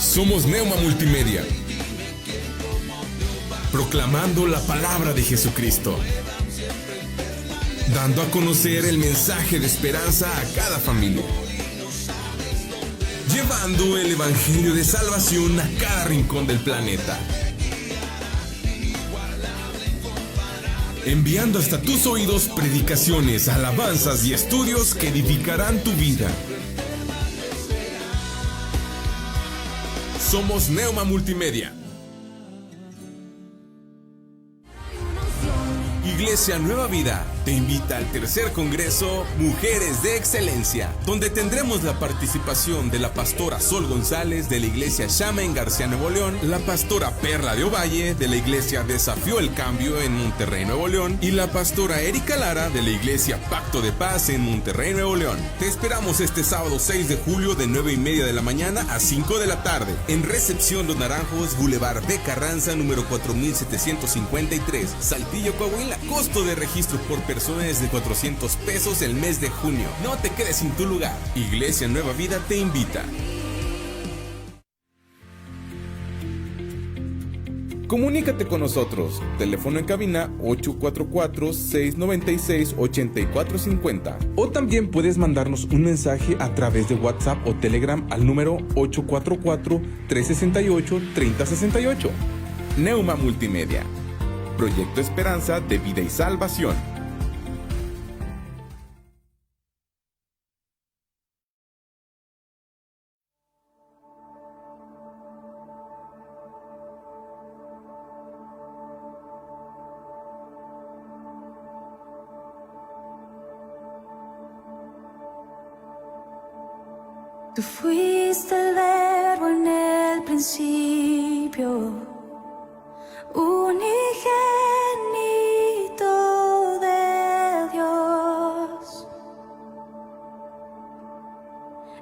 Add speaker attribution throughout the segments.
Speaker 1: Somos Neuma Multimedia, proclamando la palabra de Jesucristo, dando a conocer el mensaje de esperanza a cada familia, llevando el evangelio de salvación a cada rincón del planeta, enviando hasta tus oídos predicaciones, alabanzas y estudios que edificarán tu vida. Somos Neuma Multimedia. Iglesia Nueva Vida te invita al tercer congreso Mujeres de Excelencia, donde tendremos la participación de la pastora Sol González de la iglesia Shama en García, Nuevo León, la pastora Perla de Ovalle de la iglesia Desafió el Cambio en Monterrey, Nuevo León, y la pastora Erika Lara de la iglesia Pacto de Paz en Monterrey, Nuevo León. Te esperamos este sábado 6 de julio de 9:30 de la mañana a 5 de la tarde en Recepción Los Naranjos, Boulevard de Carranza, número 4753, Saltillo, Coahuila. Costo de registro por persona es de $400 el mes de junio. No te quedes sin tu lugar. Iglesia Nueva Vida te invita. Comunícate con nosotros. Teléfono en cabina 844-696-8450. O también puedes mandarnos un mensaje a través de WhatsApp o Telegram al número 844-368-3068. Neuma Multimedia. Proyecto Esperanza de Vida y Salvación.
Speaker 2: Tú fuiste el verbo en el principio, unigénito de Dios,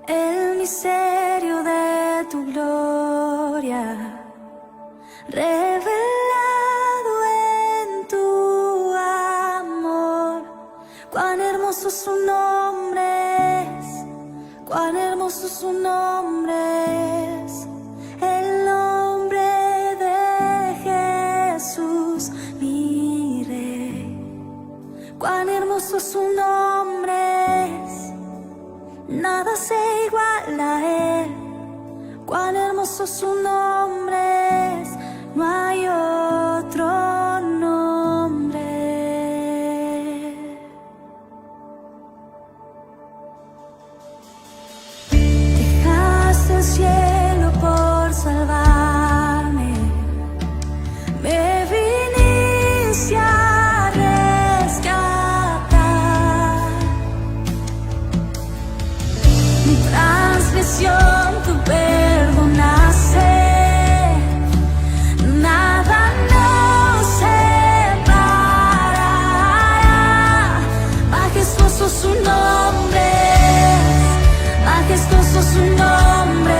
Speaker 2: el misterio de tu gloria, revelado en tu amor. Cuán hermoso su nombre es, cuán hermoso su nombre es, el nombre de Jesús, mi Rey. Cuán hermoso su nombre es, nada se iguala a él. Cuán hermoso su nombre es, no hay otro nombre. Dejaste el cielo por salvarme, me viniste a rescatar. Mi transgresión tú perdonaste, nada nos separará. Majestuoso su nombre es, majestuoso su nombre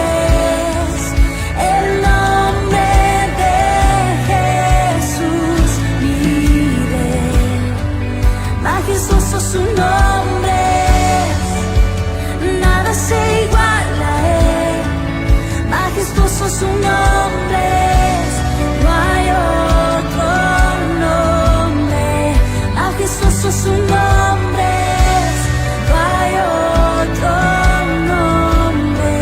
Speaker 2: es, el nombre de Jesús, mi Rey. Majestuoso su nombre es, nada se iguala a él. Majestuoso su nombre es, no hay otro nombre. Majestuoso su nombre es, no hay otro nombre.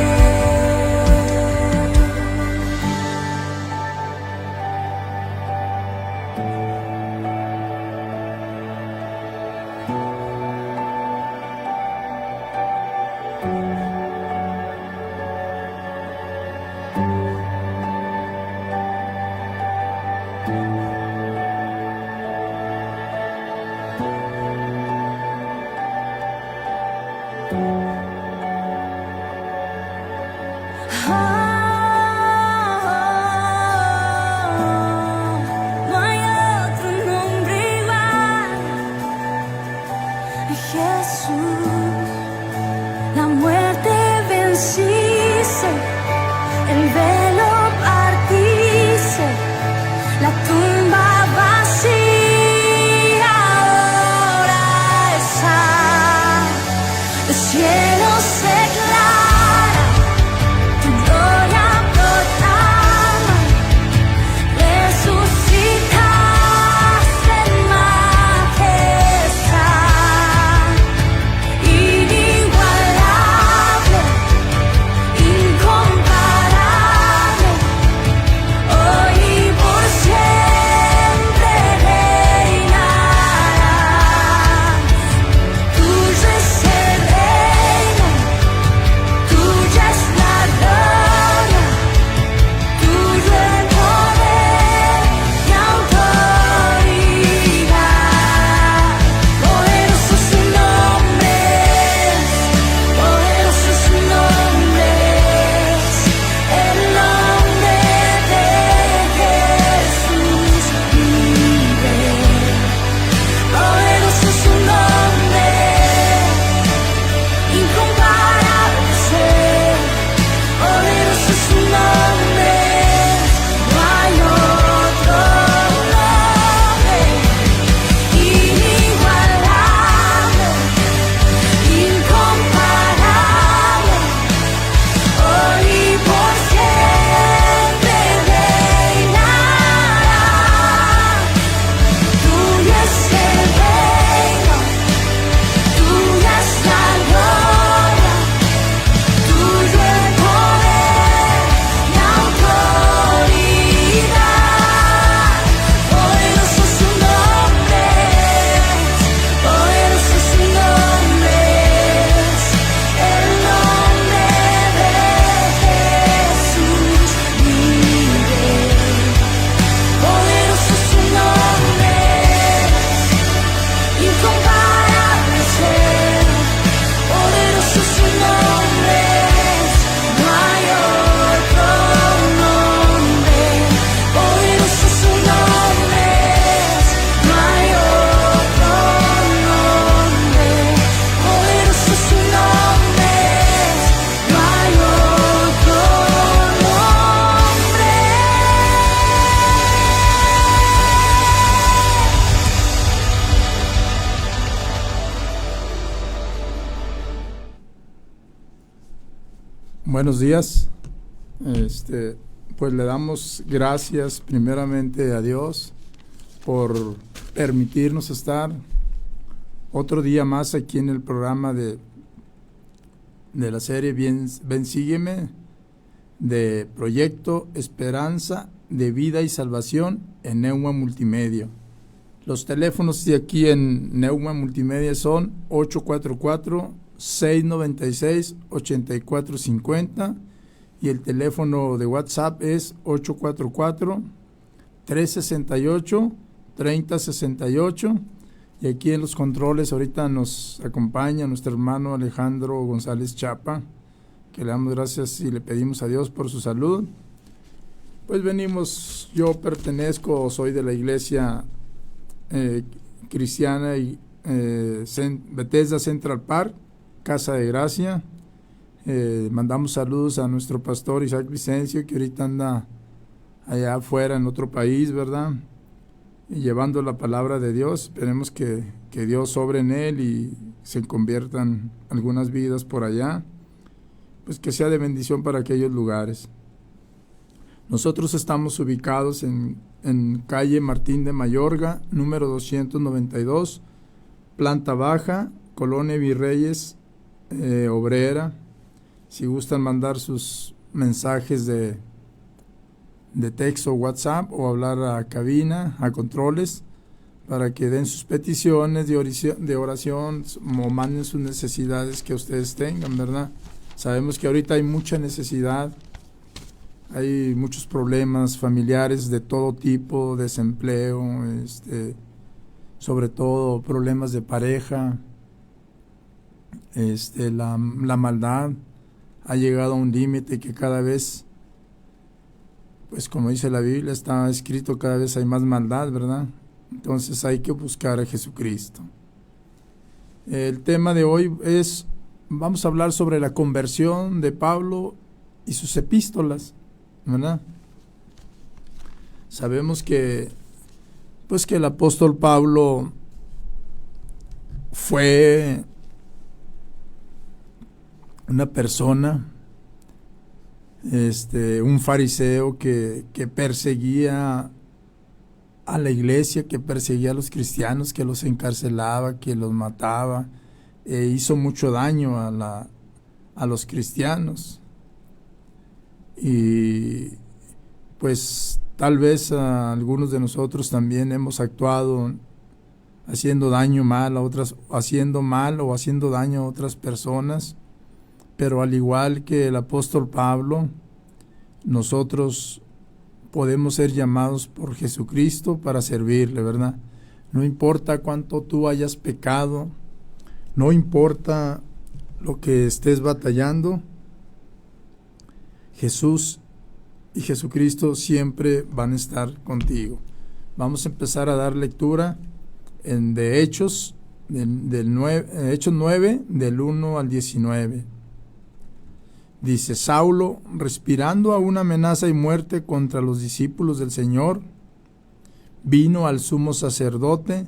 Speaker 2: No hay otro nombre igual. Jesús, la muerte venciste, el velo partiste, la tumba
Speaker 3: Buenos días. Pues le damos gracias primeramente a Dios por permitirnos estar otro día más aquí en el programa de la serie Ven Sígueme, de Proyecto Esperanza de Vida y Salvación en Neuma Multimedia. Los teléfonos de aquí en Neuma Multimedia son 844-696-8450 y el teléfono de WhatsApp es 844-368-3068. Y aquí en los controles ahorita nos acompaña nuestro hermano Alejandro González Chapa, que le damos gracias y le pedimos a Dios por su salud. Pues venimos, yo soy de la iglesia cristiana y Bethesda Central Park, Casa de Gracia. Mandamos saludos a nuestro pastor Isaac Vicencio, que ahorita anda allá afuera en otro país, ¿verdad? Y llevando la palabra de Dios. Esperemos que Dios sobre en él y se conviertan algunas vidas por allá, pues que sea de bendición para aquellos lugares. Nosotros estamos ubicados en calle Martín de Mayorga, número 292, planta baja, Colonia Virreyes, Obrera. Si gustan mandar sus mensajes de texto o WhatsApp o hablar a cabina, a controles, para que den sus peticiones de oración o manden sus necesidades que ustedes tengan, ¿verdad? Sabemos que ahorita hay mucha necesidad, hay muchos problemas familiares de todo tipo, desempleo, sobre todo problemas de pareja, la maldad ha llegado a un límite que cada vez, pues como dice la Biblia, está escrito, cada vez hay más maldad, ¿verdad? Entonces hay que buscar a Jesucristo. El tema de hoy vamos a hablar sobre la conversión de Pablo y sus epístolas, ¿verdad? Sabemos que el apóstol Pablo fue una persona, un fariseo que perseguía a la iglesia, que perseguía a los cristianos, que los encarcelaba, que los mataba, hizo mucho daño a los cristianos. Y pues tal vez algunos de nosotros también hemos actuado haciendo mal o haciendo daño a otras personas. Pero al igual que el apóstol Pablo, nosotros podemos ser llamados por Jesucristo para servirle, ¿verdad? No importa cuánto tú hayas pecado, no importa lo que estés batallando, Jesús y Jesucristo siempre van a estar contigo. Vamos a empezar a dar lectura de Hechos, Hechos 9, del 1 al 19. Dice: Saulo, respirando aún amenaza y muerte contra los discípulos del Señor, vino al sumo sacerdote,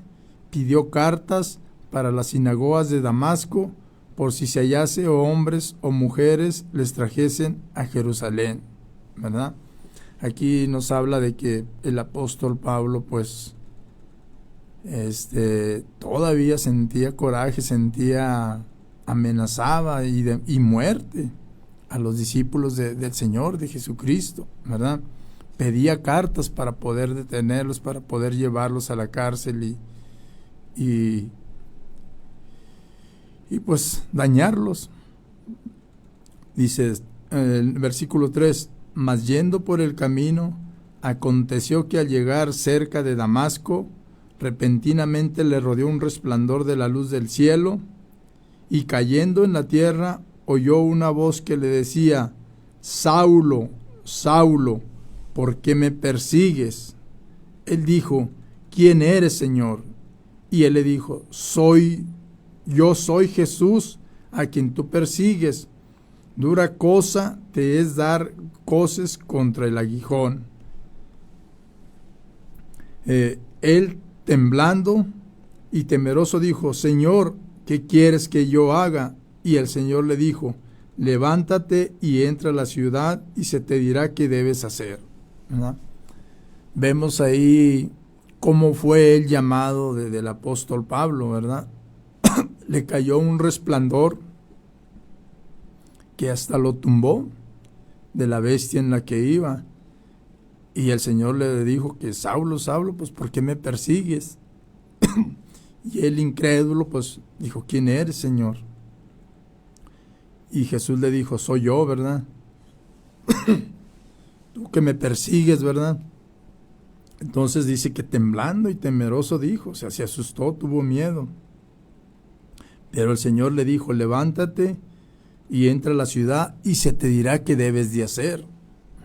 Speaker 3: pidió cartas para las sinagogas de Damasco, por si se hallase hombres o mujeres les trajesen a Jerusalén, ¿verdad? Aquí nos habla de que el apóstol Pablo, pues, todavía sentía coraje, amenazaba y muerte a los discípulos del Señor, de Jesucristo, ¿verdad? Pedía cartas para poder detenerlos, para poder llevarlos a la cárcel y pues dañarlos. Dice el versículo 3: Mas yendo por el camino, aconteció que al llegar cerca de Damasco, repentinamente le rodeó un resplandor de la luz del cielo, y cayendo en la tierra, oyó una voz que le decía: Saulo, Saulo, ¿por qué me persigues? Él dijo: ¿Quién eres, Señor? Y él le dijo: Yo soy Jesús, a quien tú persigues. Dura cosa te es dar coces contra el aguijón. Él, temblando y temeroso, dijo: Señor, ¿qué quieres que yo haga? Y el Señor le dijo: levántate y entra a la ciudad y se te dirá qué debes hacer, ¿verdad? Vemos ahí cómo fue el llamado del apóstol Pablo, ¿verdad? Le cayó un resplandor que hasta lo tumbó de la bestia en la que iba. Y el Señor le dijo que Saulo, Saulo, pues ¿por qué me persigues? Y el incrédulo pues dijo, ¿quién eres, Señor? Y Jesús le dijo, soy yo, ¿verdad? Tú que me persigues, ¿verdad? Entonces dice que temblando y temeroso dijo, o sea, se asustó, tuvo miedo. Pero el Señor le dijo, levántate y entra a la ciudad y se te dirá qué debes de hacer,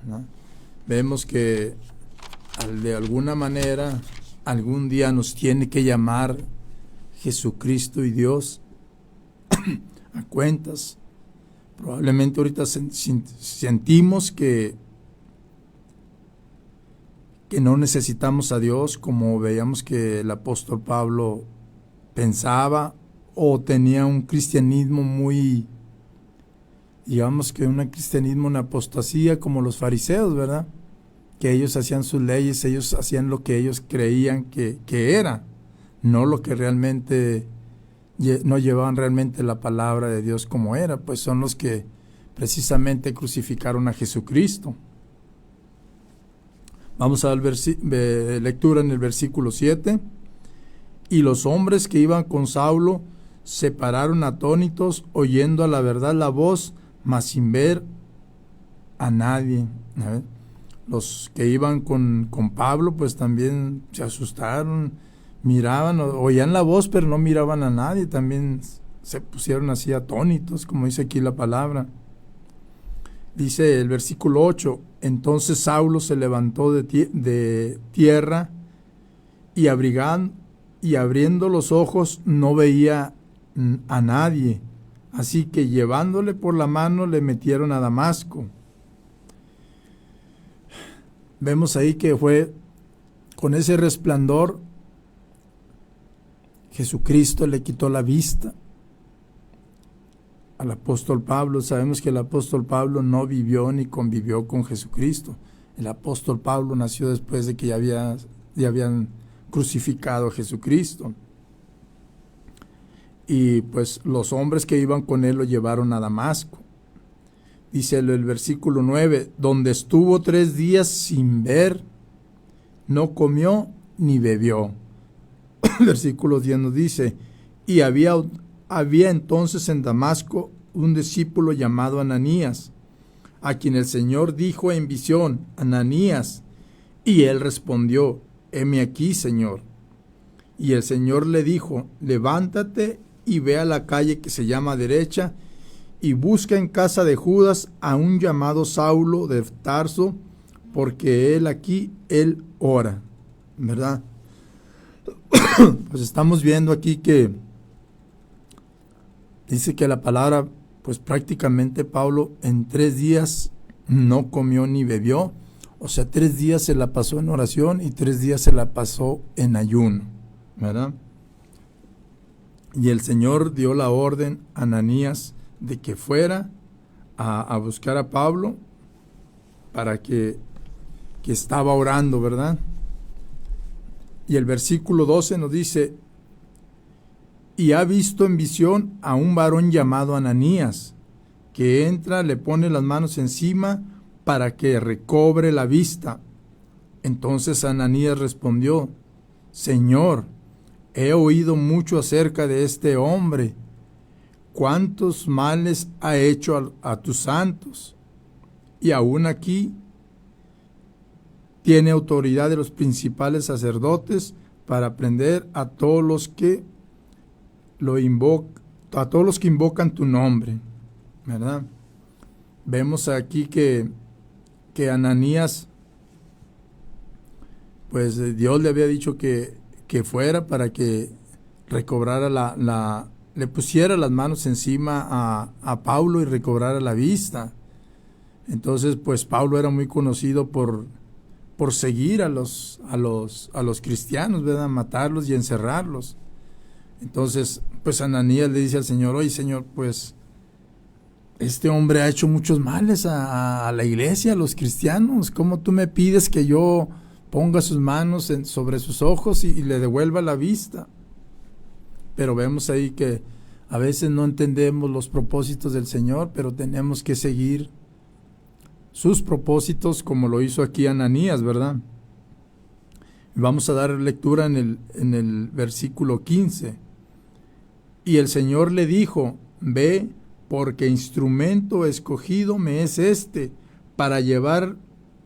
Speaker 3: ¿no? Vemos que de alguna manera algún día nos tiene que llamar Jesucristo y Dios a cuentas. Probablemente ahorita sentimos que no necesitamos a Dios, como veíamos que el apóstol Pablo pensaba, o tenía un cristianismo muy, digamos que un cristianismo en apostasía, como los fariseos, ¿verdad? Que ellos hacían sus leyes, ellos hacían lo que ellos creían que era, no lo que realmente, no llevaban realmente la palabra de Dios como era, pues son los que precisamente crucificaron a Jesucristo. Vamos a dar lectura en el versículo 7. Y los hombres que iban con Saulo se pararon atónitos, oyendo a la verdad la voz, mas sin ver a nadie. A ver, los que iban con Pablo pues también se asustaron, miraban, oían la voz pero no miraban a nadie, también se pusieron así atónitos, como dice aquí la palabra. Dice el versículo 8, entonces Saulo se levantó de tierra y abriendo los ojos no veía a nadie, así que llevándole por la mano le metieron a Damasco. Vemos ahí que fue con ese resplandor Jesucristo le quitó la vista al apóstol Pablo. Sabemos que el apóstol Pablo no vivió ni convivió con Jesucristo. El apóstol Pablo nació después de que ya habían crucificado a Jesucristo. Y pues los hombres que iban con él lo llevaron a Damasco. Dice el versículo 9, donde estuvo 3 días sin ver, no comió ni bebió. Versículo 10 nos dice, y había entonces en Damasco un discípulo llamado Ananías, a quien el Señor dijo en visión, Ananías, y él respondió, heme aquí, Señor. Y el Señor le dijo, levántate y ve a la calle que se llama Derecha, y busca en casa de Judas a un llamado Saulo de Tarso, porque él ora, ¿verdad? Pues estamos viendo aquí que dice que la palabra, pues prácticamente Pablo en 3 días no comió ni bebió, o sea, 3 días se la pasó en oración y 3 días se la pasó en ayuno, ¿verdad? Y el Señor dio la orden a Ananías de que fuera a buscar a Pablo para que estaba orando, ¿verdad? Y el versículo 12 nos dice, y ha visto en visión a un varón llamado Ananías, que entra, le pone las manos encima para que recobre la vista. Entonces Ananías respondió, Señor, he oído mucho acerca de este hombre, cuántos males ha hecho a tus santos, y aún aquí tiene autoridad de los principales sacerdotes para prender a todos los que invocan tu nombre, ¿verdad? Vemos aquí que Ananías, pues Dios le había dicho que fuera para que recobrara le pusiera las manos encima a Pablo y recobrara la vista. Entonces, pues Pablo era muy conocido por seguir a los cristianos, ¿verdad? Matarlos y encerrarlos. Entonces, pues Ananías le dice al Señor, oye, Señor, pues este hombre ha hecho muchos males a la iglesia, a los cristianos. ¿Cómo tú me pides que yo ponga sus manos sobre sus ojos y le devuelva la vista? Pero vemos ahí que a veces no entendemos los propósitos del Señor, pero tenemos que seguir sus propósitos como lo hizo aquí Ananías, ¿verdad? Vamos a dar lectura en el versículo 15. Y el Señor le dijo: ve, porque instrumento escogido me es este, para llevar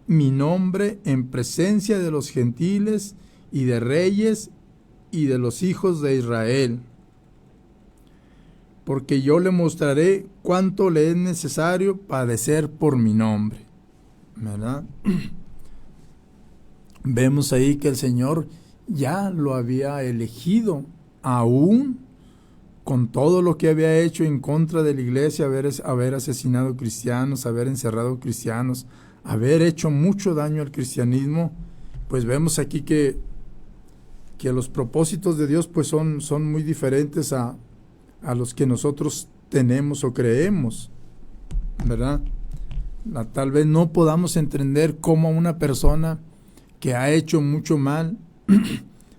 Speaker 3: mi nombre en presencia de los gentiles y de reyes y de los hijos de Israel. Porque yo le mostraré cuánto le es necesario padecer por mi nombre. ¿Verdad? Vemos ahí que el Señor ya lo había elegido, aún con todo lo que había hecho en contra de la iglesia, haber asesinado cristianos, haber encerrado cristianos, haber hecho mucho daño al cristianismo. Pues vemos aquí que los propósitos de Dios pues son muy diferentes a los que nosotros tenemos o creemos, ¿verdad? Tal vez no podamos entender cómo una persona que ha hecho mucho mal,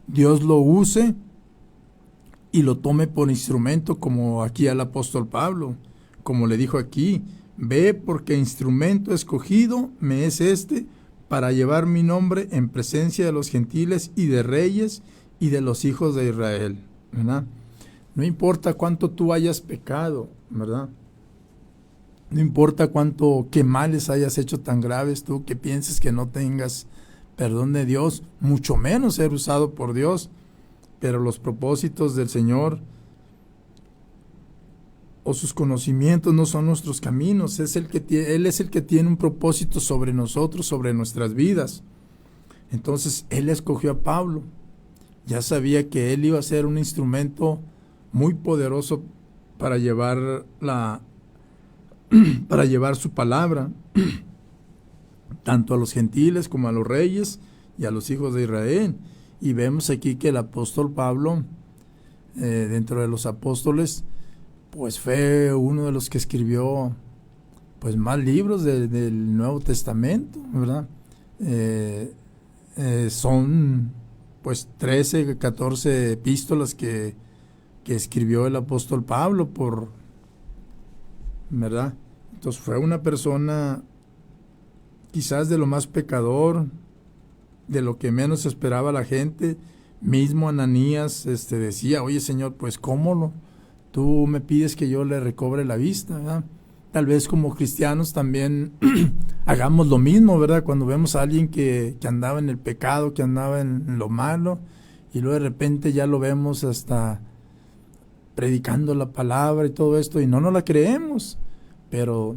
Speaker 3: Dios lo use y lo tome por instrumento, como aquí al apóstol Pablo, como le dijo aquí: ve, porque instrumento escogido me es este, para llevar mi nombre en presencia de los gentiles y de reyes y de los hijos de Israel, ¿verdad? No importa cuánto tú hayas pecado, ¿verdad? No importa qué males hayas hecho tan graves tú, que pienses que no tengas perdón de Dios, mucho menos ser usado por Dios. Pero los propósitos del Señor o sus conocimientos no son nuestros caminos. Él es el que tiene un propósito sobre nosotros, sobre nuestras vidas. Entonces Él escogió a Pablo. Ya sabía que él iba a ser un instrumento muy poderoso para llevar su palabra tanto a los gentiles como a los reyes y a los hijos de Israel. Y vemos aquí que el apóstol Pablo, dentro de los apóstoles, pues fue uno de los que escribió pues más libros del Nuevo Testamento, ¿verdad? Son pues 13, 14 epístolas que escribió el apóstol Pablo, ¿verdad? Entonces fue una persona quizás de lo más pecador, de lo que menos esperaba la gente. Mismo Ananías decía: oye, Señor, pues ¿cómo tú me pides que yo le recobre la vista? ¿Verdad? Tal vez como cristianos también hagamos lo mismo, ¿verdad? Cuando vemos a alguien que andaba en el pecado, que andaba en lo malo, y luego de repente ya lo vemos hasta predicando la palabra y todo esto, y no nos la creemos. Pero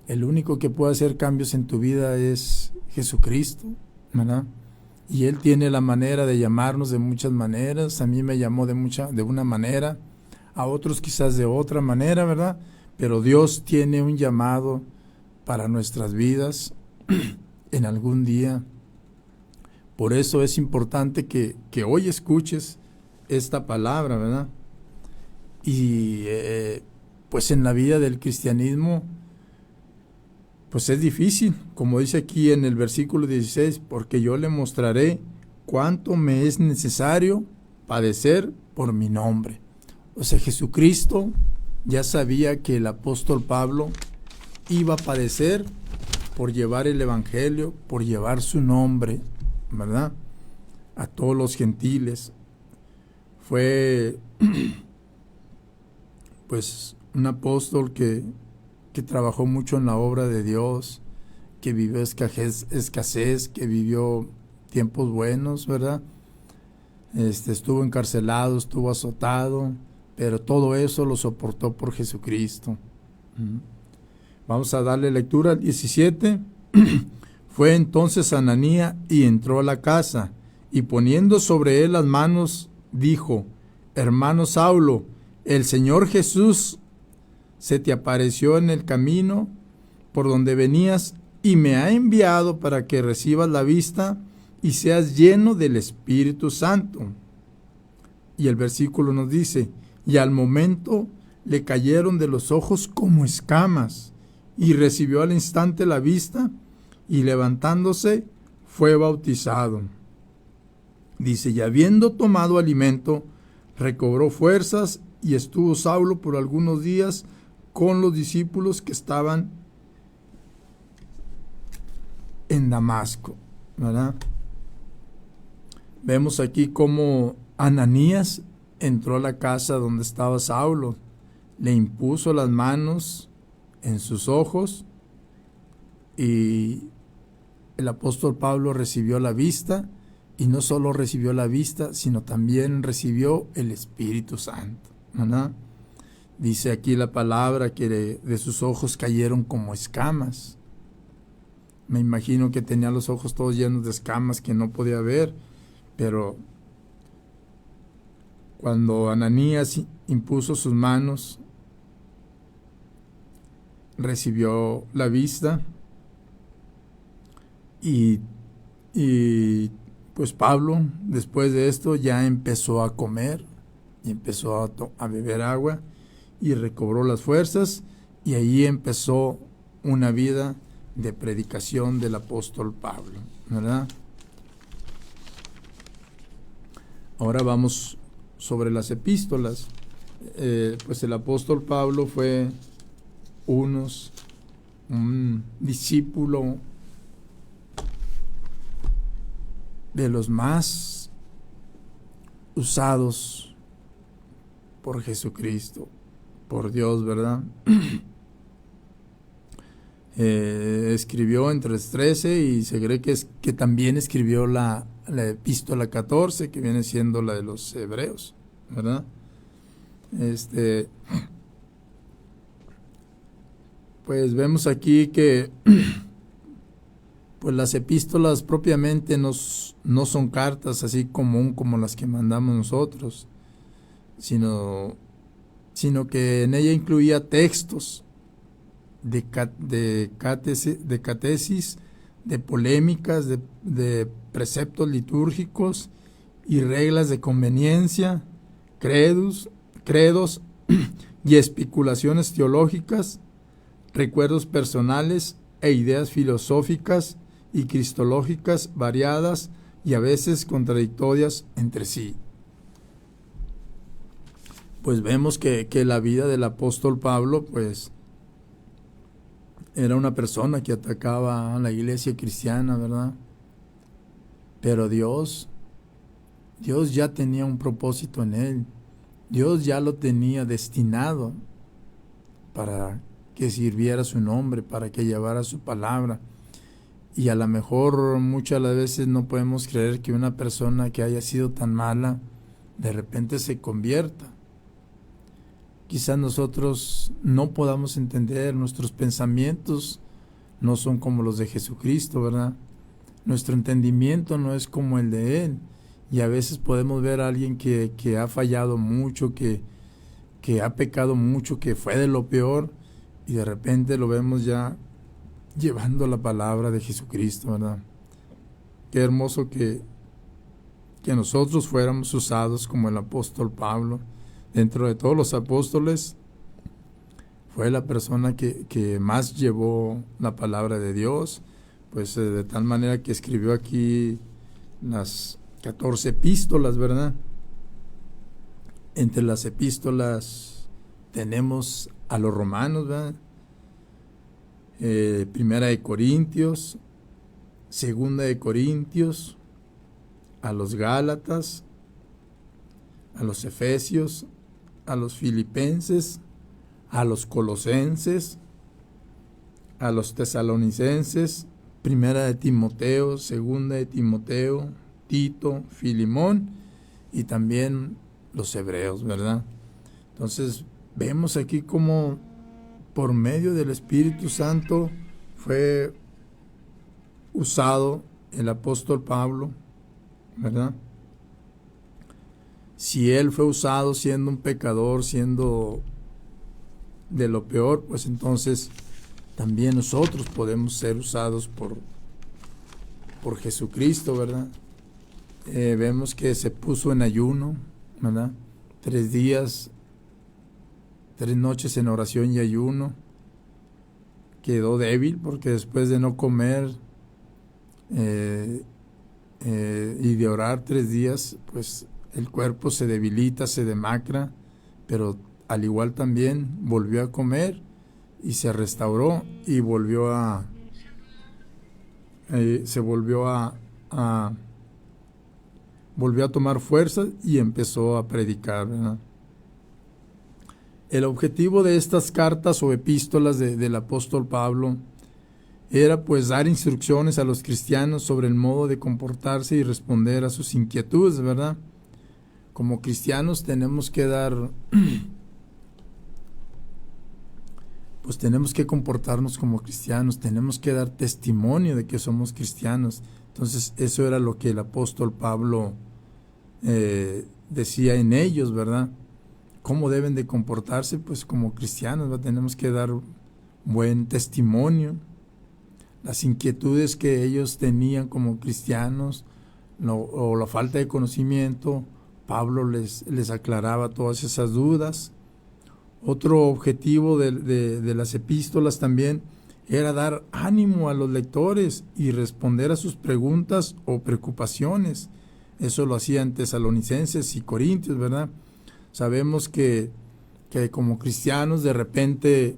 Speaker 3: el único que puede hacer cambios en tu vida es Jesucristo, ¿verdad? Y Él tiene la manera de llamarnos de muchas maneras. A mí me llamó de una manera, a otros quizás de otra manera, ¿verdad? Pero Dios tiene un llamado para nuestras vidas en algún día. Por eso es importante que hoy escuches esta palabra, ¿verdad? Y pues en la vida del cristianismo pues es difícil, como dice aquí en el versículo 16, porque yo le mostraré cuánto me es necesario padecer por mi nombre. O sea, Jesucristo ya sabía que el apóstol Pablo iba a padecer por llevar el evangelio, por llevar su nombre, ¿verdad?, a todos los gentiles. Fue pues un apóstol que trabajó mucho en la obra de Dios, que vivió escasez, que vivió tiempos buenos, ¿verdad? Estuvo encarcelado, estuvo azotado, pero todo eso lo soportó por Jesucristo. Vamos a darle lectura al 17. Fue entonces Ananías y entró a la casa, y poniendo sobre él las manos, dijo: hermano Saulo, el Señor Jesús se te apareció en el camino por donde venías y me ha enviado para que recibas la vista y seas lleno del Espíritu Santo. Y el versículo nos dice: y al momento le cayeron de los ojos como escamas, y recibió al instante la vista, y levantándose fue bautizado. Dice, y habiendo tomado alimento, recobró fuerzas, y estuvo Saulo por algunos días con los discípulos que estaban en Damasco, ¿verdad? Vemos aquí cómo Ananías entró a la casa donde estaba Saulo, le impuso las manos en sus ojos, y el apóstol Pablo recibió la vista, y no solo recibió la vista, sino también recibió el Espíritu Santo, ¿verdad? Dice aquí la palabra que de sus ojos cayeron como escamas. Me imagino que tenía los ojos todos llenos de escamas que no podía ver, pero cuando Ananías impuso sus manos, recibió la vista, y pues Pablo, después de esto, ya empezó a comer, y empezó a beber agua, y recobró las fuerzas, y ahí empezó una vida de predicación del apóstol Pablo, ¿verdad? Ahora vamos sobre las epístolas. Pues el apóstol Pablo fue un discípulo de los más usados por Jesucristo, por Dios, ¿verdad? Escribió entre 13, y se cree que también escribió la epístola 14, que viene siendo la de los hebreos, ¿verdad? Pues vemos aquí que pues las epístolas propiamente no son cartas así como las que mandamos nosotros, sino que en ella incluía textos de catecis, de polémicas, de preceptos litúrgicos y reglas de conveniencia, credos y especulaciones teológicas, recuerdos personales e ideas filosóficas y cristológicas variadas y a veces contradictorias entre sí. Pues vemos que la vida del apóstol Pablo, pues, era una persona que atacaba a la iglesia cristiana, ¿verdad? Pero Dios ya tenía un propósito en él. Dios ya lo tenía destinado para que sirviera su nombre, para que llevara su palabra. Y a lo mejor muchas las veces no podemos creer que una persona que haya sido tan mala de repente se convierta. Quizás nosotros no podamos entender, nuestros pensamientos no son como los de Jesucristo, ¿verdad? Nuestro entendimiento no es como el de Él. Y a veces podemos ver a alguien que ha fallado mucho, que ha pecado mucho, que fue de lo peor, y de repente lo vemos ya llevando la palabra de Jesucristo, ¿verdad? Qué hermoso que nosotros fuéramos usados como el apóstol Pablo. Dentro de todos los apóstoles, fue la persona que más llevó la palabra de Dios, pues de tal manera que escribió aquí las 14 epístolas, ¿verdad? Entre las epístolas tenemos a los romanos, ¿verdad? Primera de Corintios, Segunda de Corintios, a los Gálatas, a los Efesios, a los Filipenses, a los Colosenses, a los Tesalonicenses, Primera de Timoteo, Segunda de Timoteo, Tito, Filimón y también los hebreos, ¿verdad? Entonces vemos aquí cómo por medio del Espíritu Santo fue usado el apóstol Pablo, ¿verdad? Si él fue usado siendo un pecador, siendo de lo peor, pues entonces también nosotros podemos ser usados por Jesucristo, ¿verdad? Vemos que se puso en ayuno, ¿verdad? 3 días 3 noches en oración y ayuno. Quedó débil porque después de no comer y de orar 3 días, pues el cuerpo se debilita, se demacra, pero al igual también volvió a comer y se restauró y volvió a tomar fuerza y empezó a predicar, ¿verdad? El objetivo de estas cartas o epístolas del apóstol Pablo era pues dar instrucciones a los cristianos sobre el modo de comportarse y responder a sus inquietudes, ¿verdad? Como cristianos tenemos que dar, pues tenemos que comportarnos como cristianos, tenemos que dar testimonio de que somos cristianos. Entonces eso era lo que el apóstol Pablo decía en ellos, ¿verdad? ¿Cómo deben de comportarse? Pues como cristianos, ¿verdad? Tenemos que dar buen testimonio. Las inquietudes que ellos tenían como cristianos o la falta de conocimiento, Pablo les aclaraba todas esas dudas. Otro objetivo de las epístolas también era dar ánimo a los lectores y responder a sus preguntas o preocupaciones. Eso lo hacían Tesalonicenses y Corintios, ¿verdad? Sabemos que como cristianos de repente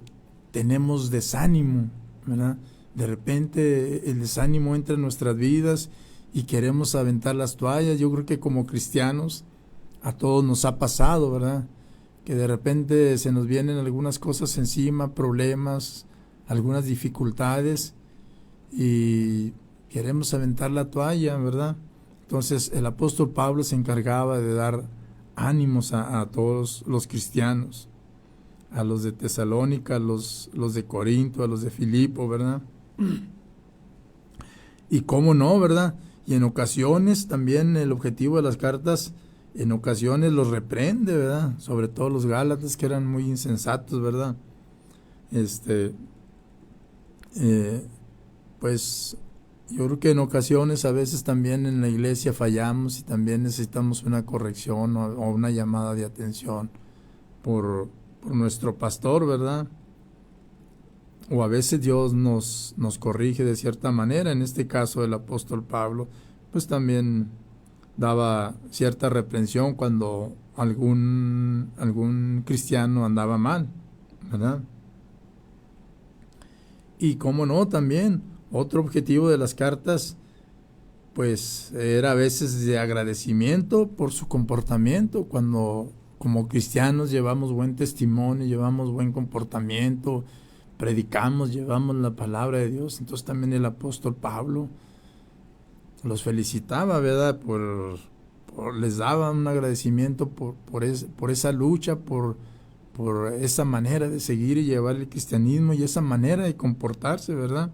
Speaker 3: tenemos desánimo, ¿verdad? De repente el desánimo entra en nuestras vidas y queremos aventar las toallas. Yo creo que como cristianos a todos nos ha pasado, ¿verdad? Que de repente se nos vienen algunas cosas encima, problemas, algunas dificultades y queremos aventar la toalla, ¿verdad? Entonces el apóstol Pablo se encargaba de dar ánimos a todos los cristianos, a los de Tesalónica, a los de Corinto, a los de Filipo, ¿verdad? Y cómo no, ¿verdad? Y en ocasiones también el objetivo de las cartas, en ocasiones los reprende, ¿verdad? Sobre todo los Gálatas, que eran muy insensatos, ¿verdad? Pues yo creo que en ocasiones a veces también en la iglesia fallamos y también necesitamos una corrección o una llamada de atención por nuestro pastor, ¿verdad? O a veces Dios nos corrige de cierta manera. En este caso el apóstol Pablo pues también daba cierta reprensión cuando algún cristiano andaba mal, ¿verdad? Y cómo no, también otro objetivo de las cartas pues era a veces de agradecimiento por su comportamiento. Cuando como cristianos llevamos buen testimonio, llevamos buen comportamiento, predicamos, llevamos la palabra de Dios, entonces también el apóstol Pablo los felicitaba, ¿verdad? Les daba un agradecimiento por esa lucha, por esa manera de seguir y llevar el cristianismo y esa manera de comportarse, ¿verdad?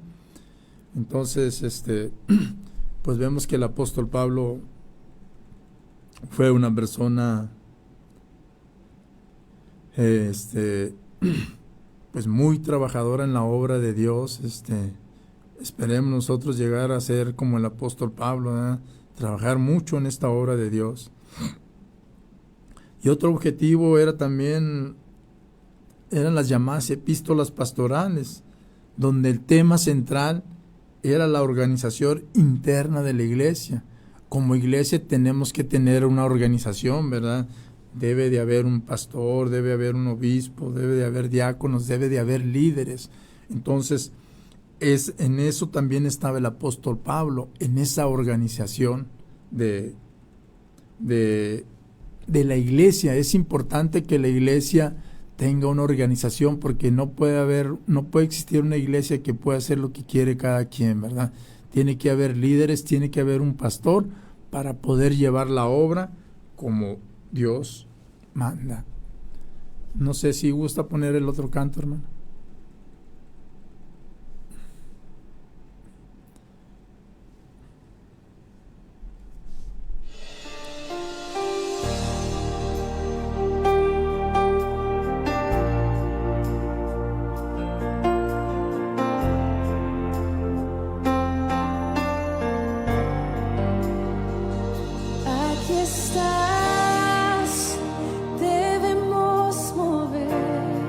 Speaker 3: Entonces, pues vemos que el apóstol Pablo fue una persona, pues muy trabajadora en la obra de Dios. Esperemos nosotros llegar a ser como el apóstol Pablo, ¿verdad? Trabajar mucho en esta obra de Dios. Y otro objetivo eran las llamadas epístolas pastorales, donde el tema central era la organización interna de la iglesia. Como iglesia tenemos que tener una organización, ¿verdad? Debe de haber un pastor, debe de haber un obispo, debe de haber diáconos, debe de haber líderes. Entonces, en eso también estaba el apóstol Pablo, en esa organización de la iglesia. Es importante que la iglesia tenga una organización, porque no puede existir una iglesia que pueda hacer lo que quiere cada quien, ¿verdad? Tiene que haber líderes, tiene que haber un pastor para poder llevar la obra como Dios manda. No sé si gusta poner el otro canto, hermano.
Speaker 2: Aquí estás, debemos mover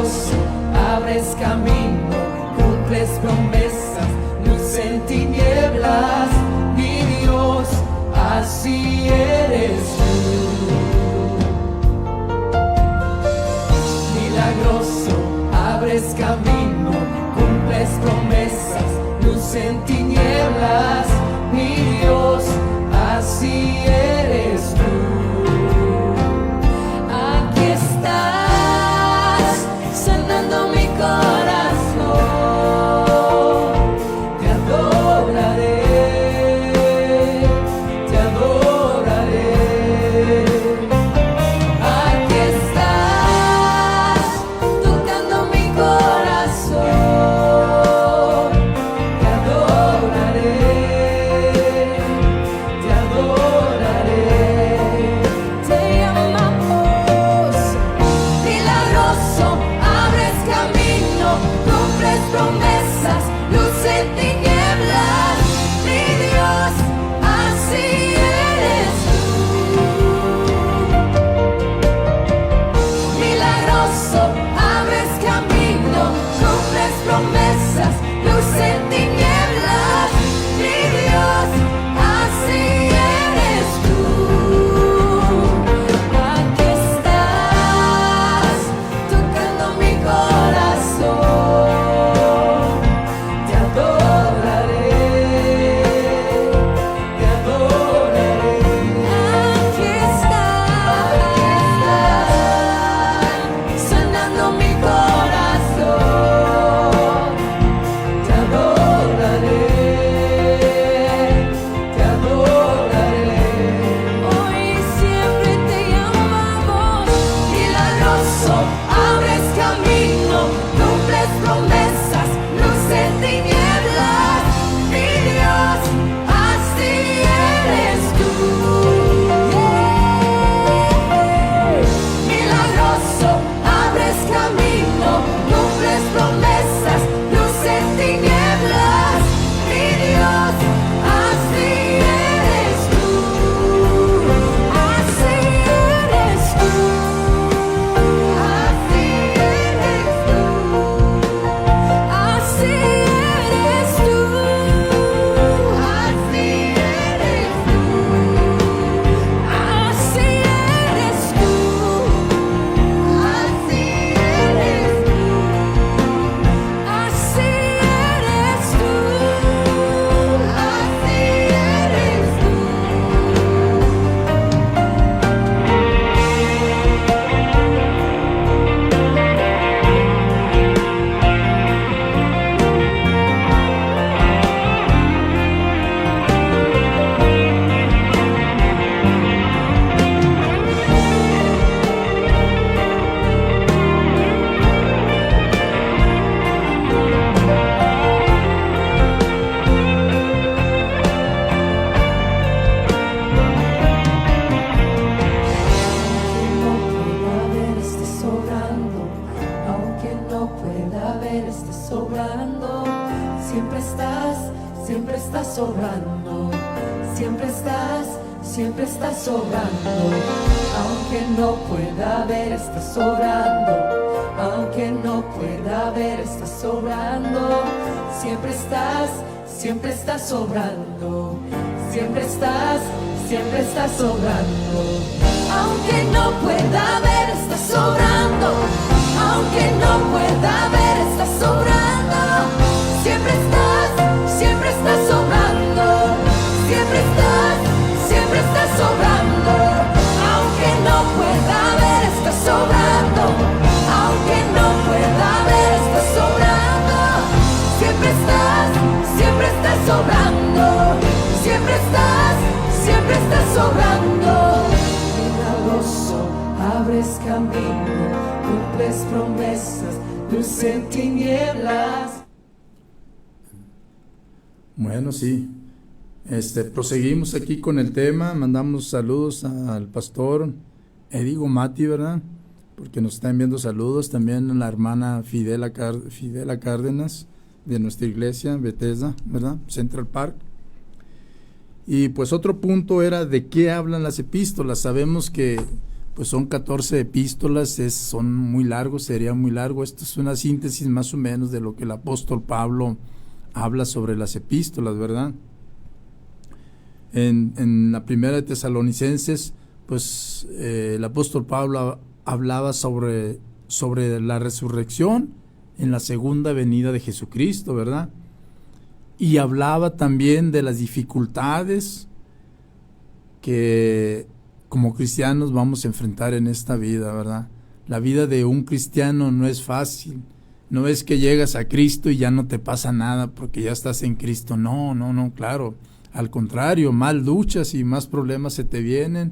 Speaker 4: Milagroso, abres camino, cumples promesas, luz en tinieblas, mi Dios, así eres tú. Milagroso, abres camino, cumples promesas, luz en tinieblas, mi Dios, así eres tú. Aquí estás, sanando mi corazón, te adoraré, te adoraré. Aquí estás, tocando mi corazón, te adoraré, te adoraré. Te amamos, milagroso, abres camino, cumples promesas, luz en tinieblas, mi Dios, así eres tú. Milagroso, abres camino, cumples promesas, luz en tinieblas, mi Dios, así eres tú. Aquí estás, tocando mi corazón, te adoraré, te adoraré. Aquí estás, sanando mi corazón, te adoraré, te adoraré. Hoy siempre te amamos, milagroso, abres camino, cumples promesas, luz en tinieblas, mi Dios, así eres tú. Milagroso, abres camino, cumples promesas, luz en tinieblas, mi Dios, así eres tú, así eres tú, así eres tú, así eres tú, así eres tú, así eres tú, así eres tú, así eres tú, así eres tú. Aunque no pueda ver, estés sobrando, siempre estás sobrando, siempre estás sobrando. Aunque no pueda ver, estás sobrando, aunque no pueda ver, estás sobrando, siempre estás sobrando, siempre estás sobrando. Aunque no pueda ver, estás sobrando, aunque no pueda ver, estás sobrando, siempre estás sobrando, siempre estás sobrando. Aunque no pueda ver, estás sobrando, aunque no pueda ver, estás sobrando, siempre estás sobrando, siempre estás sobrando. Milagroso, abres camino, cumples promesas, luz en tinieblas.
Speaker 3: Bueno, sí. Proseguimos aquí con el tema. Mandamos saludos al pastor Edigo Mati, ¿verdad? Porque nos están enviando saludos. También a la hermana Fidela Cárdenas de nuestra iglesia, Bethesda, ¿verdad? Central Park. Y pues otro punto era de qué hablan las epístolas. Sabemos que pues son 14 epístolas, son muy largos, sería muy largo. Esto es una síntesis más o menos de lo que el apóstol Pablo habla sobre las epístolas, ¿verdad? En la primera de Tesalonicenses, pues el apóstol Pablo hablaba sobre la resurrección en la segunda venida de Jesucristo, ¿verdad? Y hablaba también de las dificultades que como cristianos vamos a enfrentar en esta vida, ¿verdad? La vida de un cristiano no es fácil. No es que llegas a Cristo y ya no te pasa nada porque ya estás en Cristo. No, claro. Al contrario, más luchas y más problemas se te vienen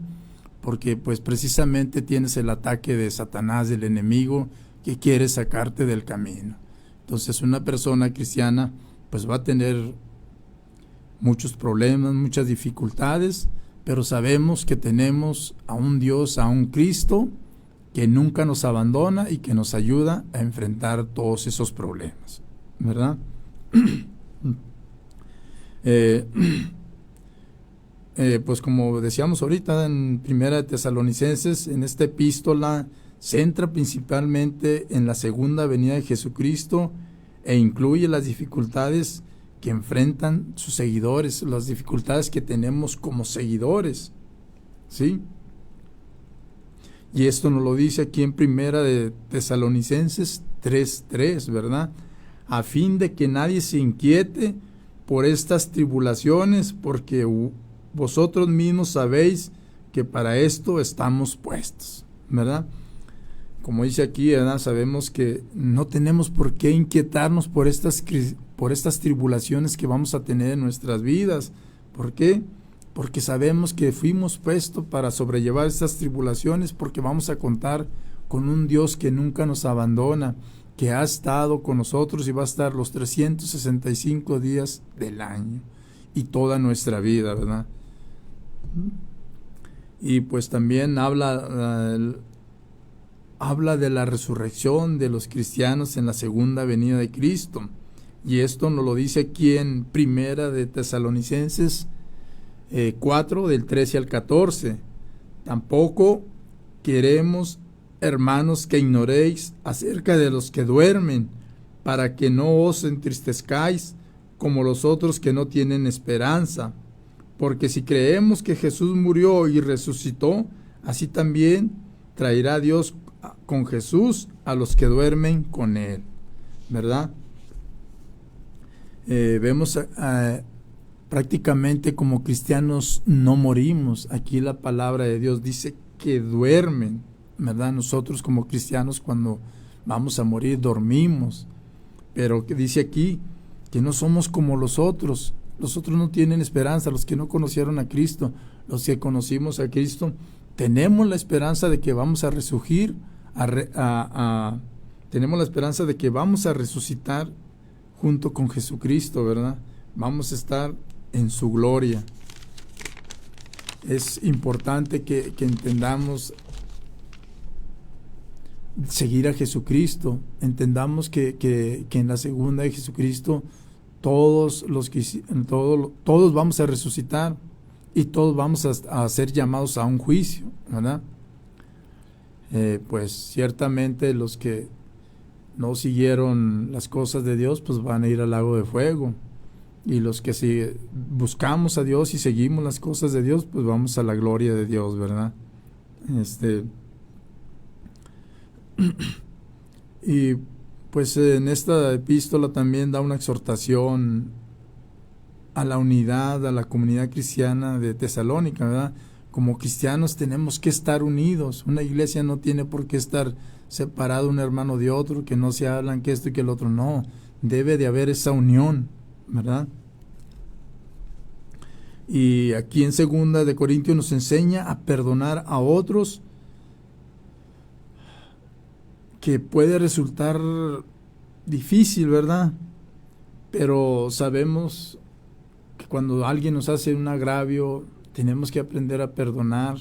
Speaker 3: porque pues precisamente tienes el ataque de Satanás, del enemigo, que quiere sacarte del camino. Entonces una persona cristiana pues va a tener muchos problemas, muchas dificultades, pero sabemos que tenemos a un Dios, a un Cristo que nunca nos abandona y que nos ayuda a enfrentar todos esos problemas, ¿verdad? Pues como decíamos ahorita en Primera de Tesalonicenses, en esta epístola centra principalmente en la segunda venida de Jesucristo e incluye las dificultades que enfrentan sus seguidores, las dificultades que tenemos como seguidores, ¿sí? Y esto nos lo dice aquí en Primera de Tesalonicenses 3:3, ¿verdad? A fin de que nadie se inquiete por estas tribulaciones, porque vosotros mismos sabéis que para esto estamos puestos, ¿verdad? Como dice aquí, ¿verdad? Sabemos que no tenemos por qué inquietarnos por estas tribulaciones que vamos a tener en nuestras vidas. ¿Por qué? Porque sabemos que fuimos puestos para sobrellevar estas tribulaciones, porque vamos a contar con un Dios que nunca nos abandona, que ha estado con nosotros y va a estar los 365 días del año y toda nuestra vida, ¿verdad? Y pues también habla de la resurrección de los cristianos en la segunda venida de Cristo. Y esto nos lo dice aquí en Primera de Tesalonicenses 4, del 13 al 14. Tampoco queremos, hermanos, que ignoréis acerca de los que duermen, para que no os entristezcáis como los otros que no tienen esperanza. Porque si creemos que Jesús murió y resucitó, así también traerá Dios con Jesús a los que duermen con Él, ¿verdad? Vemos prácticamente como cristianos no morimos. Aquí la palabra de Dios dice que duermen, ¿verdad? Nosotros como cristianos cuando vamos a morir dormimos, pero que dice aquí que no somos como los otros no tienen esperanza, los que no conocieron a Cristo. Los que conocimos a Cristo tenemos la esperanza de que vamos a resurgir, tenemos la esperanza de que vamos a resucitar junto con Jesucristo, ¿verdad? Vamos a estar en su gloria. Es importante que entendamos seguir a Jesucristo, entendamos que en la segunda de Jesucristo todos vamos a resucitar y todos vamos a ser llamados a un juicio, ¿verdad? Pues ciertamente los que no siguieron las cosas de Dios pues van a ir al lago de fuego, y los que si buscamos a Dios y seguimos las cosas de Dios pues vamos a la gloria de Dios, ¿verdad? Y pues en esta epístola también da una exhortación a la unidad, a la comunidad cristiana de Tesalónica, ¿verdad? Como cristianos tenemos que estar unidos. Una iglesia no tiene por qué estar separado un hermano de otro, que no se hablan que esto y que el otro. No, debe de haber esa unión, ¿verdad? Y aquí en 2 de Corintios nos enseña a perdonar a otros, que puede resultar difícil, ¿verdad? Pero sabemos que cuando alguien nos hace un agravio, tenemos que aprender a perdonar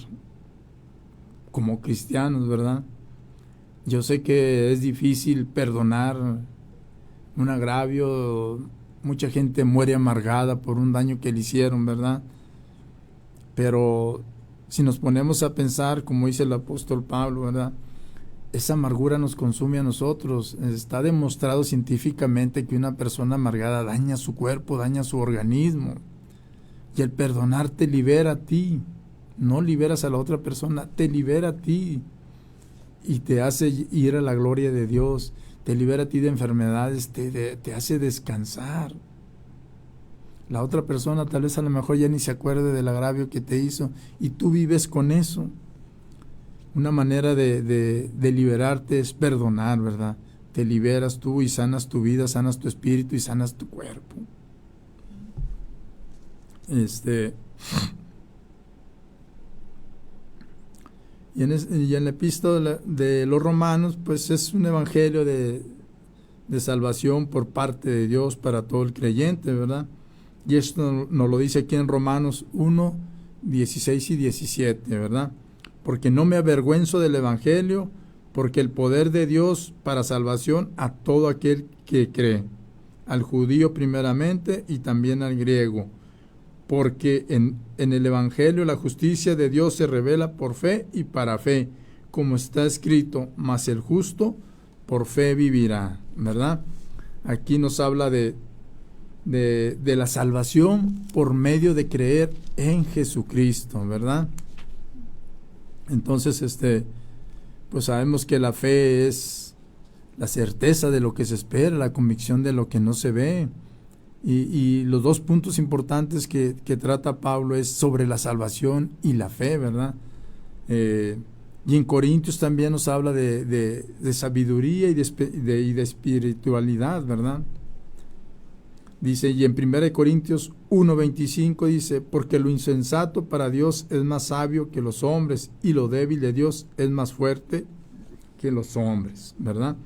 Speaker 3: como cristianos, ¿verdad? Yo sé que es difícil perdonar un agravio, mucha gente muere amargada por un daño que le hicieron, ¿verdad? Pero si nos ponemos a pensar, como dice el apóstol Pablo, ¿verdad? Esa amargura nos consume a nosotros. Está demostrado científicamente que una persona amargada daña su cuerpo, daña su organismo. Y el perdonar te libera a ti. No liberas a la otra persona, te libera a ti. Y te hace ir a la gloria de Dios. Te libera a ti de enfermedades, te hace descansar. La otra persona tal vez a lo mejor ya ni se acuerde del agravio que te hizo y tú vives con eso. Una manera de liberarte es perdonar, ¿verdad? Te liberas tú y sanas tu vida, sanas tu espíritu y sanas tu cuerpo. Y en la epístola de los Romanos, pues es un evangelio de salvación por parte de Dios para todo el creyente, ¿verdad? Y esto nos lo dice aquí en Romanos 1, 16 y 17, ¿verdad? Porque no me avergüenzo del evangelio, porque el poder de Dios para salvación a todo aquel que cree, al judío primeramente y también al griego. Porque en el evangelio la justicia de Dios se revela por fe y para fe, como está escrito, mas el justo por fe vivirá, ¿verdad? Aquí nos habla de la salvación por medio de creer en Jesucristo, ¿verdad? Entonces, pues sabemos que la fe es la certeza de lo que se espera, la convicción de lo que no se ve. Y los dos puntos importantes que trata Pablo es sobre la salvación y la fe, ¿verdad? Y en Corintios también nos habla de sabiduría y de espiritualidad, ¿verdad? Dice, y en 1 Corintios 1:25 dice, porque lo insensato para Dios es más sabio que los hombres, y lo débil de Dios es más fuerte que los hombres, ¿verdad?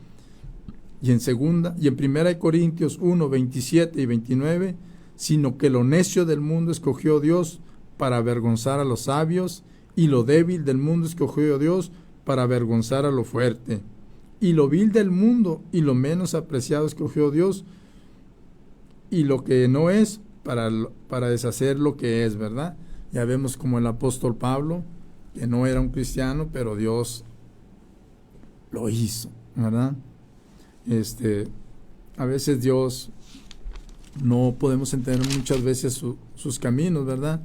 Speaker 3: Y en 1 Corintios 1:27 y 29, sino que lo necio del mundo escogió Dios para avergonzar a los sabios, y lo débil del mundo escogió Dios para avergonzar a lo fuerte. Y lo vil del mundo y lo menos apreciado escogió Dios, y lo que no es para deshacer lo que es, ¿verdad? Ya vemos como el apóstol Pablo, que no era un cristiano, pero Dios lo hizo, ¿verdad? A veces Dios no podemos entender muchas veces sus caminos, ¿verdad?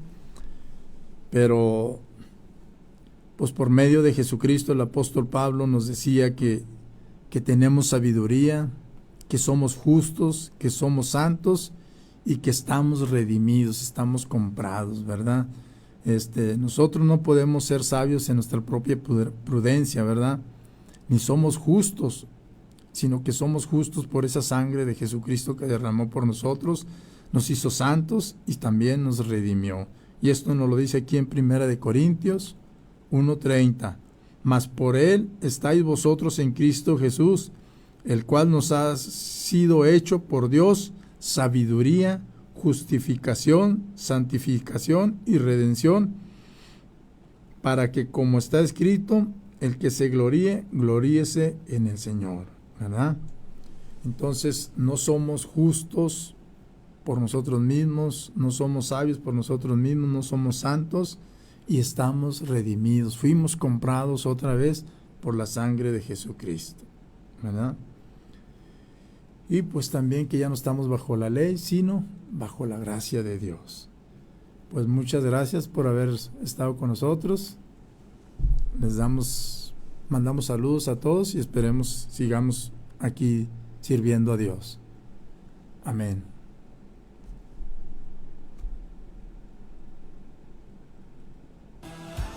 Speaker 3: Pero pues por medio de Jesucristo el apóstol Pablo nos decía que tenemos sabiduría, que somos justos, que somos santos y que estamos redimidos, estamos comprados, ¿verdad? Nosotros no podemos ser sabios en nuestra propia prudencia, ¿verdad? Ni somos justos, sino que somos justos por esa sangre de Jesucristo que derramó por nosotros, nos hizo santos y también nos redimió. Y esto nos lo dice aquí en 1 Corintios 1:30. Mas por él estáis vosotros en Cristo Jesús, el cual nos ha sido hecho por Dios sabiduría, justificación, santificación y redención, para que, como está escrito, el que se gloríe, gloríese en el Señor, ¿verdad? Entonces, no somos justos por nosotros mismos, no somos sabios por nosotros mismos, no somos santos, y estamos redimidos, fuimos comprados otra vez por la sangre de Jesucristo, ¿verdad? Y pues también que ya no estamos bajo la ley, sino bajo la gracia de Dios. Pues muchas gracias por haber estado con nosotros. Mandamos saludos a todos y esperemos sigamos aquí sirviendo a Dios. Amén.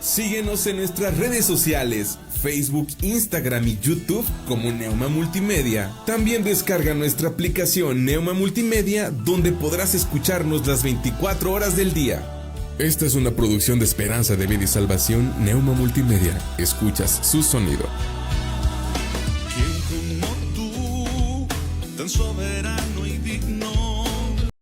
Speaker 1: Síguenos en nuestras redes sociales, Facebook, Instagram y YouTube como Neuma Multimedia. También descarga nuestra aplicación Neuma Multimedia, donde podrás escucharnos las 24 horas del día. Esta es una producción de Esperanza de Vida y Salvación Neuma Multimedia. Escuchas su sonido.
Speaker 5: ¿Quién como tú, tan soberano y digno?